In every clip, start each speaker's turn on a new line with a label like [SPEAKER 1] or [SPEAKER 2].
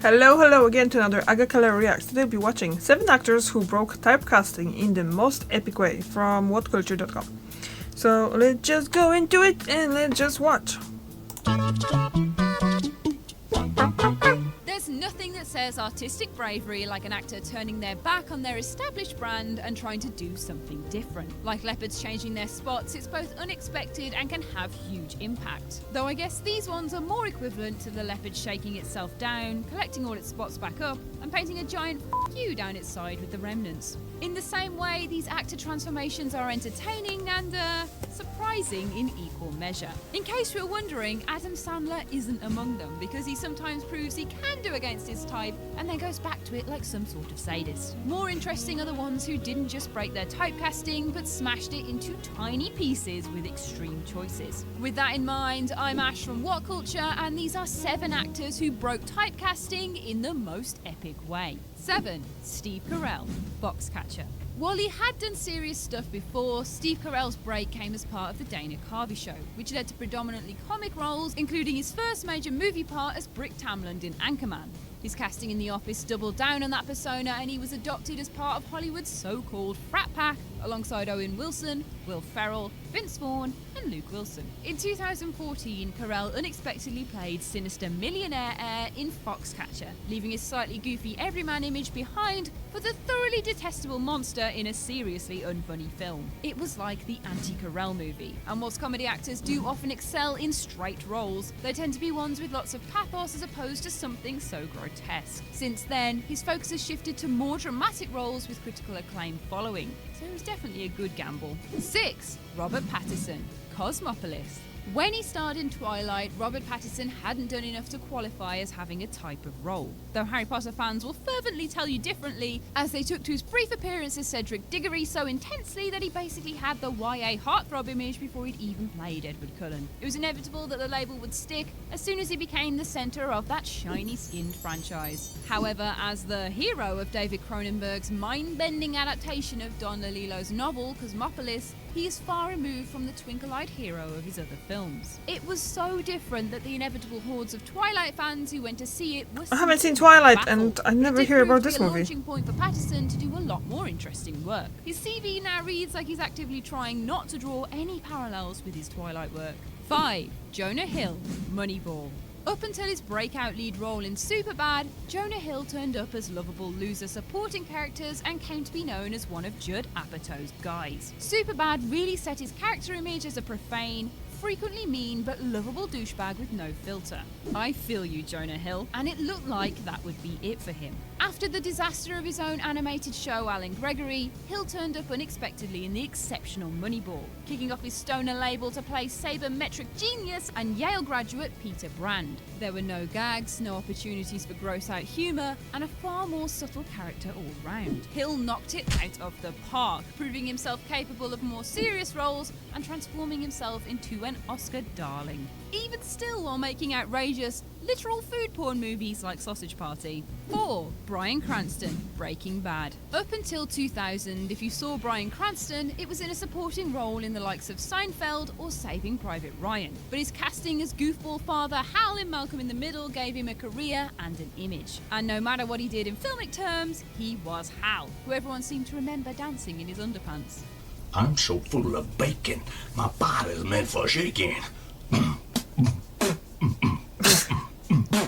[SPEAKER 1] Hello again to another Agakala Reacts. Today we'll be watching 7 actors who broke typecasting in the most epic way from whatculture.com. So let's just go into it and let's just watch.
[SPEAKER 2] There's nothing that says artistic bravery like an actor turning their back on their established brand and trying to do something different. Like leopards changing their spots, it's both unexpected and can have huge impact. Though I guess these ones are more equivalent to the leopard shaking itself down, collecting all its spots back up, and painting a giant F you down its side with the remnants. In the same way, these actor transformations are entertaining and, surprising in equal measure. In case you were wondering, Adam Sandler isn't among them because he sometimes proves he can do against his type and then goes back to it like some sort of sadist. More interesting are the ones who didn't just break their typecasting but smashed it into tiny pieces with extreme choices. With that in mind, I'm Ash from What Culture, and these are 7 actors who broke typecasting in the most epic way. 7. Steve Carell, Foxcatcher. While he had done serious stuff before, Steve Carell's break came as part of the Dana Carvey Show, which led to predominantly comic roles, including his first major movie part as Brick Tamland in Anchorman. His casting in The Office doubled down on that persona, and he was adopted as part of Hollywood's so-called frat pack, alongside Owen Wilson, Will Ferrell, Vince Vaughn, and Luke Wilson. In 2014, Carell unexpectedly played sinister millionaire heir in Foxcatcher, leaving his slightly goofy everyman image behind for the thoroughly detestable monster in a seriously unfunny film. It was like the anti-Carell movie, and whilst comedy actors do often excel in straight roles, they tend to be ones with lots of pathos as opposed to something so grotesque. Since then, his focus has shifted to more dramatic roles with critical acclaim following, so it was definitely a good gamble. 6. Robert Pattinson, Cosmopolis. When he starred in Twilight, Robert Pattinson hadn't done enough to qualify as having a type of role. Though Harry Potter fans will fervently tell you differently, as they took to his brief appearance as Cedric Diggory so intensely that he basically had the YA heartthrob image before he'd even played Edward Cullen. It was inevitable that the label would stick as soon as he became the centre of that shiny-skinned franchise. However, as the hero of David Cronenberg's mind-bending adaptation of Don DeLillo's novel Cosmopolis, he is far removed from the twinkle-eyed hero of his other films. It was so different that the inevitable hordes of Twilight fans who went to see it were
[SPEAKER 1] I haven't seen Twilight
[SPEAKER 2] baffled.
[SPEAKER 1] and I never hear about this
[SPEAKER 2] It did prove
[SPEAKER 1] movie.
[SPEAKER 2] to be a launching point for Pattinson to do a lot more interesting work. His CV now reads like he's actively trying not to draw any parallels with his Twilight work. 5. Jonah Hill, Moneyball. Up until his breakout lead role in Superbad, Jonah Hill turned up as lovable loser supporting characters and came to be known as one of Judd Apatow's guys. Superbad really set his character image as a profane, frequently mean but lovable douchebag with no filter. I feel you, Jonah Hill, and it looked like that would be it for him. After the disaster of his own animated show Alan Gregory, Hill turned up unexpectedly in the exceptional Moneyball, kicking off his stoner label to play sabermetric genius and Yale graduate Peter Brand. There were no gags, no opportunities for gross-out humour, and a far more subtle character all round. Hill knocked it out of the park, proving himself capable of more serious roles and transforming himself into an Oscar darling. Even still while making outrageous, literal food porn movies like Sausage Party. 4. Bryan Cranston, Breaking Bad. Up until 2000, if you saw Bryan Cranston, it was in a supporting role in the likes of Seinfeld or Saving Private Ryan. But his casting as goofball father Hal in Malcolm in the Middle gave him a career and an image. And no matter what he did in filmic terms, he was Hal, who everyone seemed to remember dancing in his underpants.
[SPEAKER 3] I'm so full of bacon, my body's meant for shaking.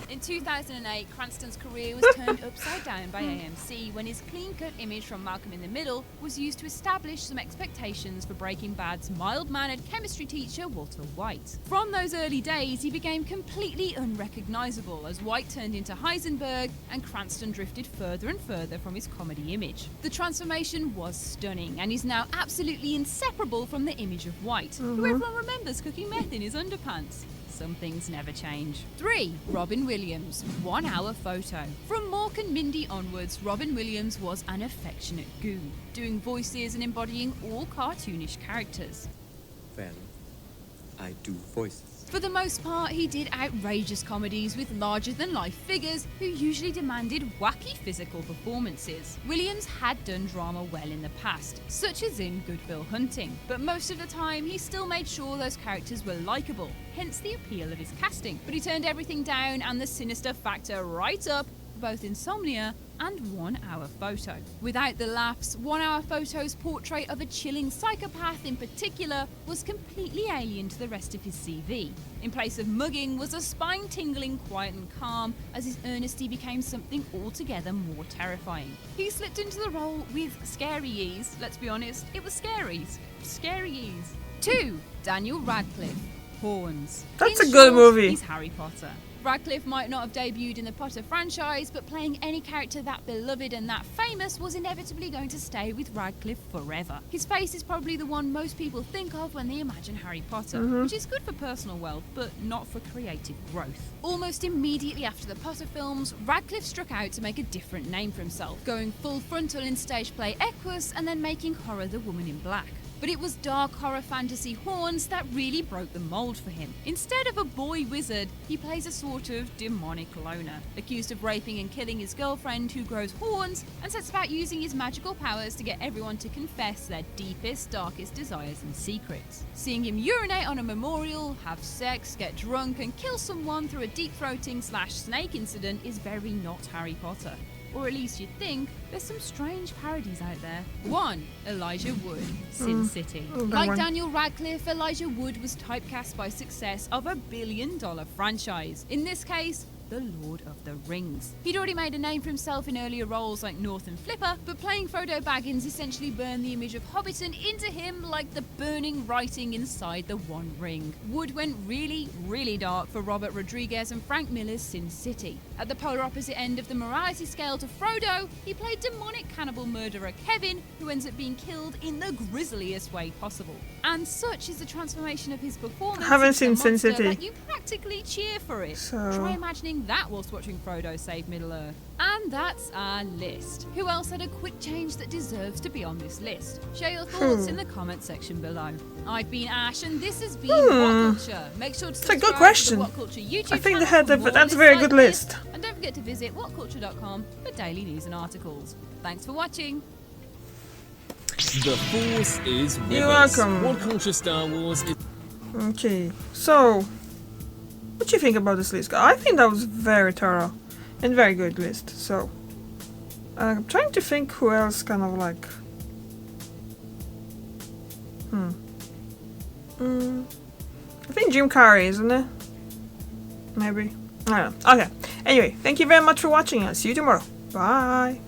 [SPEAKER 2] In 2008, Cranston's career was turned upside down by AMC when his clean-cut image from Malcolm in the Middle was used to establish some expectations for Breaking Bad's mild-mannered chemistry teacher, Walter White. From those early days, he became completely unrecognizable as White turned into Heisenberg and Cranston drifted further and further from his comedy image. The transformation was stunning, and he's now absolutely inseparable from the image of White, who everyone remembers cooking meth in his underpants. Some things never change. 3. Robin Williams, 1 Hour Photo. From Mork and Mindy onwards, Robin Williams was an affectionate goon, doing voices and embodying all cartoonish characters.
[SPEAKER 4] Well, I do voices.
[SPEAKER 2] For the most part, he did outrageous comedies with larger-than-life figures who usually demanded wacky physical performances. Williams had done drama well in the past, such as in Good Will Hunting, but most of the time he still made sure those characters were likeable, hence the appeal of his casting. But he turned everything down and the sinister factor right up for both insomnia and 1 hour photo. Without the laughs, 1 hour photo's portrait of a chilling psychopath in particular was completely alien to the rest of his CV. In place of mugging was a spine-tingling quiet and calm as his earnesty became something altogether more terrifying. He slipped into the role with scary ease. Let's be honest, it was scaries. Scary ease. 2. Daniel Radcliffe. Horns.
[SPEAKER 1] That's
[SPEAKER 2] In
[SPEAKER 1] a good
[SPEAKER 2] short,
[SPEAKER 1] movie.
[SPEAKER 2] He's Harry Potter. Radcliffe might not have debuted in the Potter franchise, but playing any character that beloved and that famous was inevitably going to stay with Radcliffe forever. His face is probably the one most people think of when they imagine Harry Potter, which is good for personal wealth, but not for creative growth. Almost immediately after the Potter films, Radcliffe struck out to make a different name for himself, going full frontal in stage play Equus and then making horror The Woman in Black. But it was dark horror fantasy Horns that really broke the mould for him. Instead of a boy wizard, he plays a sort of demonic loner, accused of raping and killing his girlfriend who grows horns and sets about using his magical powers to get everyone to confess their deepest, darkest desires and secrets. Seeing him urinate on a memorial, have sex, get drunk and kill someone through a deep-throating / snake incident is very not Harry Potter. Or at least you'd think. There's some strange parodies out there. 1. Elijah Wood, Sin City. Like Daniel Radcliffe, Elijah Wood was typecast by success of a billion-dollar franchise. In this case, the Lord of the Rings. He'd already made a name for himself in earlier roles like North and Flipper, but playing Frodo Baggins essentially burned the image of Hobbiton into him like the burning writing inside the One Ring. Wood went really, really dark for Robert Rodriguez and Frank Miller's Sin City. At the polar opposite end of the morality scale to Frodo, he played demonic cannibal murderer Kevin, who ends up being killed in the grisliest way possible. And such is the transformation of his performance.
[SPEAKER 1] I haven't
[SPEAKER 2] into
[SPEAKER 1] seen
[SPEAKER 2] a
[SPEAKER 1] Sin
[SPEAKER 2] monster
[SPEAKER 1] City.
[SPEAKER 2] that you practically cheer for it.
[SPEAKER 1] So-
[SPEAKER 2] Try imagining that whilst watching Frodo save Middle-earth. And that's our list. Who else had a quick change that deserves to be on this list? Share your thoughts in the comment section below. I've been Ash and this has been What Culture. Make sure to
[SPEAKER 1] It's a good
[SPEAKER 2] subscribe
[SPEAKER 1] question.
[SPEAKER 2] to the What Culture YouTube
[SPEAKER 1] I think they
[SPEAKER 2] channel
[SPEAKER 1] had
[SPEAKER 2] for
[SPEAKER 1] a-
[SPEAKER 2] more
[SPEAKER 1] that's a
[SPEAKER 2] lists
[SPEAKER 1] very
[SPEAKER 2] like
[SPEAKER 1] good
[SPEAKER 2] this.
[SPEAKER 1] list.
[SPEAKER 2] And don't forget to visit whatculture.com for daily news and articles. Thanks for watching.
[SPEAKER 5] The Force is with
[SPEAKER 1] You're
[SPEAKER 5] us.
[SPEAKER 1] welcome.
[SPEAKER 5] What Culture Star Wars is...
[SPEAKER 1] Okay, so what do you think about this list? I think that was very thorough and very good list. So I'm trying to think who else kind of like. I think Jim Carrey, isn't it? Maybe. I don't know. Okay. Anyway, thank you very much for watching. I'll see you tomorrow. Bye.